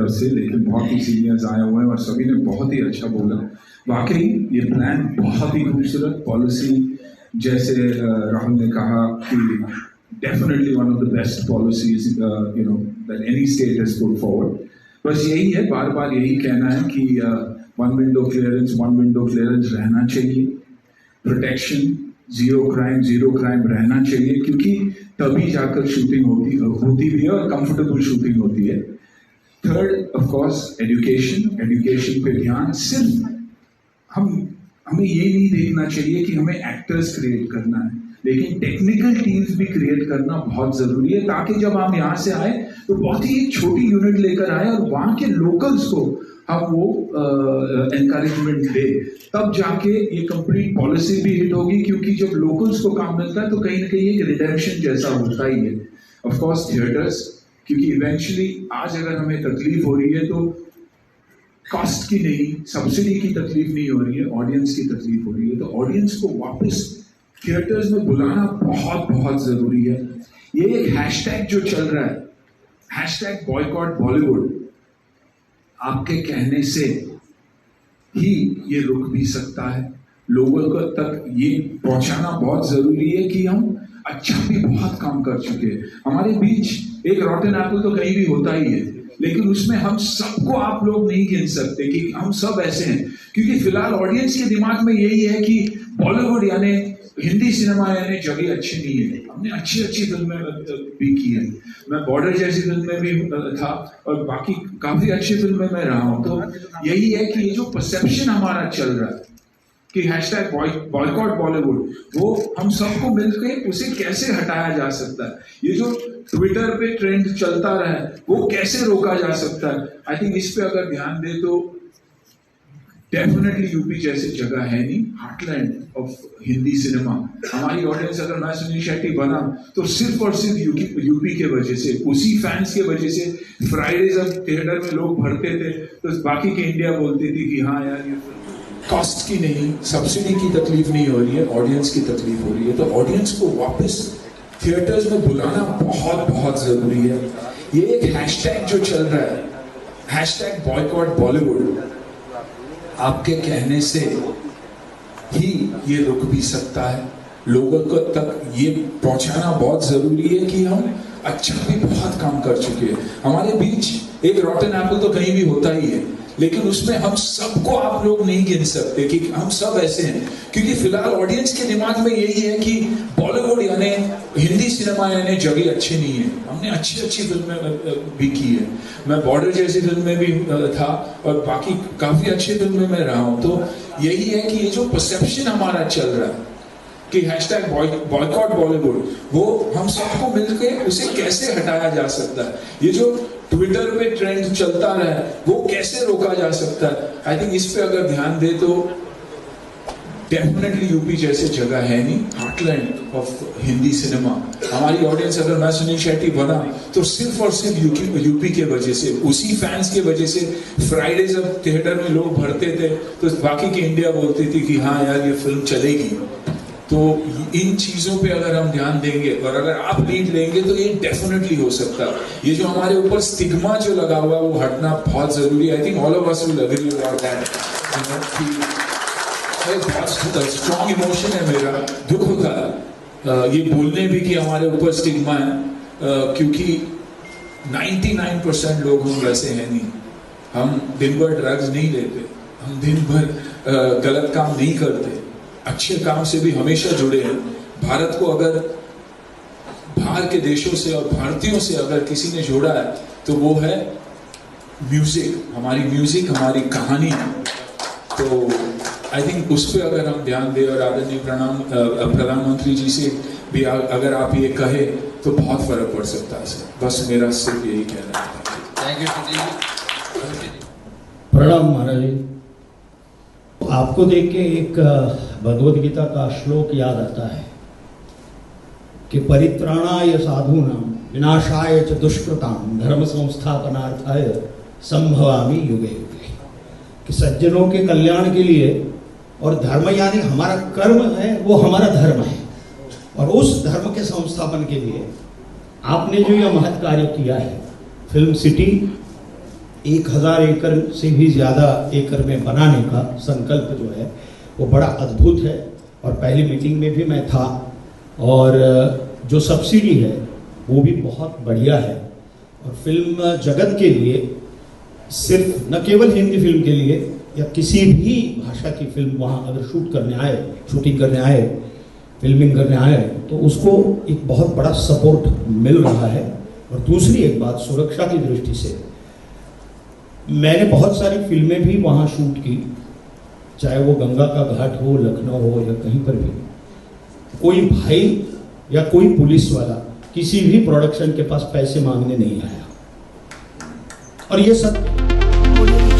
तरफ से, लेकिन बहुत ही सीनियर्स आए हुए हैं और सभी ने बहुत ही अच्छा बोला। वाकई ये प्लान बहुत ही खूबसूरत, पॉलिसी जैसे राहुल ने कहा कि definitely one of the best policies that any state has put forward. बस यही है, बार बार यही कहना है कि वन विंडो क्लियरेंस रहना चाहिए, प्रोटेक्शन, जीरो क्राइम रहना चाहिए, क्योंकि तभी जाकर शूटिंग होती भी है और कंफर्टेबल शूटिंग होती है। थर्ड ऑफ कोर्स एजुकेशन पे ध्यान। सिर्फ हमें ये नहीं देखना चाहिए कि हमें एक्टर्स क्रिएट करना है, लेकिन टेक्निकल टीम्स भी क्रिएट करना बहुत जरूरी है, ताकि जब हम यहाँ से आए तो बहुत ही एक छोटी यूनिट लेकर आए और वहाँ के लोकल्स को हम वो एनकरेजमेंट दे, तब जाके ये कंप्लीट पॉलिसी भी हिट होगी। क्योंकि जब लोकल्स को काम मिलता है तो कहीं ना कहीं एक रिडेम्पशन जैसा होता ही है। ऑफ कोर्स थिएटर्स, क्योंकि इवेंचुअली आज अगर हमें तकलीफ हो रही है तो कॉस्ट की नहीं, सब्सिडी की तकलीफ नहीं हो रही है, ऑडियंस की तकलीफ हो रही है। तो ऑडियंस को वापस थिएटर्स में बुलाना बहुत बहुत जरूरी है। ये एक हैशटैग जो चल रहा है, हैशटैग बॉयकॉट बॉलीवुड, आपके कहने से ही ये रुक भी सकता है। लोगों को तक ये पहुंचाना बहुत जरूरी है कि हम अच्छा भी बहुत काम कर चुके हैं। हमारे बीच एक रॉटन एप्पल तो कहीं भी होता ही है, लेकिन उसमें हम सबको आप लोग नहीं गिन सकते कि हम सब ऐसे हैं। क्योंकि फिलहाल ऑडियंस के दिमाग में यही है कि बॉलीवुड यानी हिंदी सिनेमा यानी जगह अच्छी नहीं है। हमने अच्छी फिल्में भी की है, मैं बॉर्डर जैसी फिल्म में भी था और बाकी काफी अच्छी फिल्में में रहा हूँ। तो यही है कि ये जो परसेप्शन हमारा चल रहा है कि हैशटैग बॉयकॉट बॉलीवुड, वो हम सबको मिलकर उसे कैसे हटाया जा सकता है। ये जो ट्विटर पे ट्रेंड चलता रहा है वो कैसे रोका जा सकता है। आई थिंक इस पे अगर ध्यान दे तो डेफिनेटली यूपी जैसी जगह है नहीं, हार्टलैंड ऑफ हिंदी सिनेमा। हमारी ऑडियंस अगर मैं सुनील शेट्टी बना तो सिर्फ और सिर्फ यूपी के वजह से, उसी फैंस के वजह से। फ्राइडे जब थिएटर में लोग भरते थे तो बाकी के इंडिया बोलती थी कि हाँ यार ये कॉस्ट की नहीं, सब्सिडी की तकलीफ नहीं हो रही है, ऑडियंस की तकलीफ हो रही है। तो ऑडियंस को वापस थिएटर्स में बुलाना बहुत बहुत जरूरी है। ये एक हैशटैग जो चल रहा है, हैशटैग बॉयकॉट बॉलीवुड, आपके कहने से ही ये रुक भी सकता है। लोगों को तक ये पहुंचाना बहुत जरूरी है कि हम अच्छा भी बहुत काम कर चुके हैं। हमारे बीच एक रॉटन एप्पल तो कहीं भी होता ही है, लेकिन उसमें हम सबको आप लोग नहीं गिन सकते कि हम सब ऐसे हैं। क्योंकि फिलहाल ऑडियंस के दिमाग में यही है कि बॉलीवुड यानी हिंदी सिनेमा यानी जगह अच्छी नहीं है। हमने अच्छी फिल्में भी की है, मैं बॉर्डर जैसी फिल्म में भी था और बाकी काफी अच्छी फिल्में में रहा हूँ। तो यही है कि ये जो परसेप्शन हमारा चल रहा है कि हैशटैग बॉयकॉट बॉलीवुड, वो हम सबको मिलकर उसे कैसे हटाया जा सकता है। ये जो ट्विटर पे ट्रेंड चलता रहा है वो कैसे रोका जा सकता है। आई थिंक इस पे अगर ध्यान दे तो डेफिनेटली यूपी जैसी जगह है नहीं, हार्टलैंड ऑफ हिंदी सिनेमा। हमारी ऑडियंस अगर मैं सुनील शेट्टी बना तो सिर्फ और सिर्फ यूपी के वजह से, उसी फैंस के वजह से। फ्राइडे जब थिएटर में लोग भरते थे तो बाकी की इंडिया बोलती थी कि हाँ यार ये फिल्म चलेगी। तो इन चीजों पे अगर हम ध्यान देंगे और अगर आप लीड लेंगे तो ये डेफिनेटली हो सकता है। ये जो हमारे ऊपर स्टिग्मा जो लगा हुआ है वो हटना बहुत जरूरी है। I think all of us will agree about that. बहुत स्ट्रॉन्ग इमोशन है मेरा, दुख होता है ये बोलने भी कि हमारे ऊपर स्टिग्मा है, क्योंकि 99% लोग हम वैसे हैं नहीं। हम दिन भर ड्रग्स नहीं लेते, हम दिन भर गलत काम नहीं करते, अच्छे काम से भी हमेशा जुड़े हैं। भारत को अगर बाहर के देशों से और भारतीयों से अगर किसी ने जोड़ा है तो वो है म्यूजिक, हमारी कहानी। तो आई थिंक उस पर अगर हम ध्यान दें और आदरणीय प्रधानमंत्री जी से भी अगर आप ये कहे तो बहुत फर्क पड़ सकता है। बस मेरा सिर्फ यही कहना है। Thank you. प्रणाम महाराज। आपको देख के एक भगवद गीता का श्लोक याद आता है कि परित्राणाय साधूनां विनाशाय च दुष्कृतां धर्म संस्थापनार्थाय संभवामि युगे युगे। कि सज्जनों के कल्याण के लिए, और धर्म यानी हमारा कर्म है, वो हमारा धर्म है, और उस धर्म के संस्थापन के लिए आपने जो यह महत् कार्य किया है, फिल्म सिटी 1000 एकड़ से भी ज़्यादा एकड़ में बनाने का संकल्प जो है वो बड़ा अद्भुत है। और पहली मीटिंग में भी मैं था, और जो सब्सिडी है वो भी बहुत बढ़िया है। और फिल्म जगत के लिए, सिर्फ न केवल हिंदी फिल्म के लिए या किसी भी भाषा की फिल्म वहाँ अगर शूटिंग करने आए, फिल्मिंग करने आए, तो उसको एक बहुत बड़ा सपोर्ट मिल रहा है। और दूसरी एक बात, सुरक्षा की दृष्टि से मैंने बहुत सारी फिल्में भी वहाँ शूट की, चाहे वो गंगा का घाट हो, लखनऊ हो या कहीं पर भी। कोई भाई या कोई पुलिस वाला किसी भी प्रोडक्शन के पास पैसे मांगने नहीं आया, और ये सत्य।